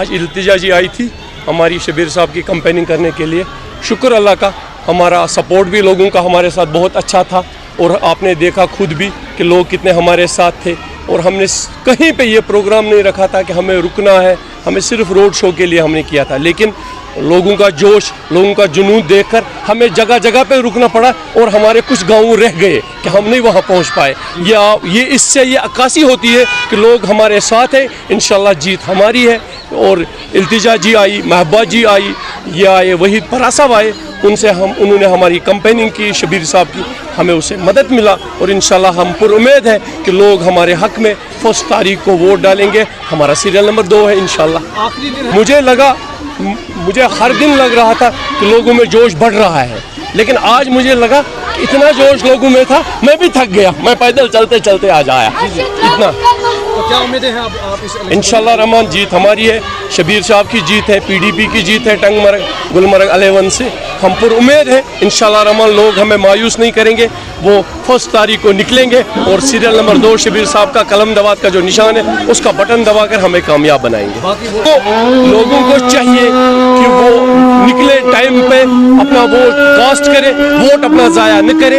आज इल्तिजा जी आई थी हमारी शबीर साहब की कंपेनिंग करने के लिए। शुक्र अल्लाह का, हमारा सपोर्ट भी लोगों का हमारे साथ बहुत अच्छा था और आपने देखा खुद भी कि लोग कितने हमारे साथ थे। और हमने कहीं पे ये प्रोग्राम नहीं रखा था कि हमें रुकना है, हमें सिर्फ रोड शो के लिए हमने किया था, लेकिन लोगों का जोश, लोगों का जुनून देखकर हमें जगह जगह पे रुकना पड़ा और हमारे कुछ गाँव रह गए कि हम नहीं वहाँ पहुँच पाए। ये इससे ये अक्कासी होती है कि लोग हमारे साथ हैं, इंशाल्लाह जीत हमारी है। और इल्तिजा जी आई, महबूबा जी आई, ये आए, वहीद परा साहब आए, उन्होंने हमारी कंपेनिंग की, शबीर साहब की, हमें उससे मदद मिला और इंशाल्लाह हम पुरुम्मीद है कि लोग हमारे हक में 1 तारीख को वोट डालेंगे। हमारा सीरियल नंबर 2 है इंशाल्लाह। मुझे हर दिन लग रहा था कि लोगों में जोश बढ़ रहा है, लेकिन आज मुझे लगा कि इतना जोश लोगों में था, मैं भी थक गया, मैं पैदल चलते चलते आज आया। इतना तो क्या उम्मीदें हैं आप इस इंशाल्लाह रहमान जीत हमारी है, शबीर साहब की जीत है, PDP की जीत है, टंगमर्ग गुलमर्ग 11 से हम पर उम्मीद है इंशाल्लाह रहमान लोग हमें मायूस नहीं करेंगे। वो 1 तारीख को निकलेंगे और सीरियल नंबर 2 शबीर साहब का कलम दवात का जो निशान है उसका बटन दबाकर हमें कामयाब बनाएंगे। तो लोगों को चाहिए कि वो निकले टाइम पे, अपना वोट कास्ट करे, वोट अपना ज़ाया न करे,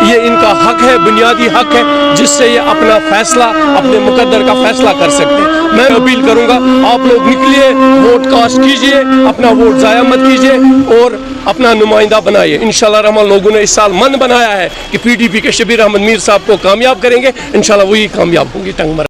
ये इनका हक है, बुनियादी हक है, जिससे ये अपना फैसला, अपने मुकद्दर का फैसला कर सकते हैं। मैं अपील करूंगा आप लोग निकलिए, वोट कास्ट कीजिए, अपना वोट ज़ाया मत कीजिए और अपना नुमाइंदा बनाइए। इंशाल्लाह रहमान लोगों ने इस साल मन बनाया है कि PDP के शबीर अहमद मीर साहब को कामयाब करेंगे, इंशाल्लाह वही कामयाब होंगे टंगमर्ग।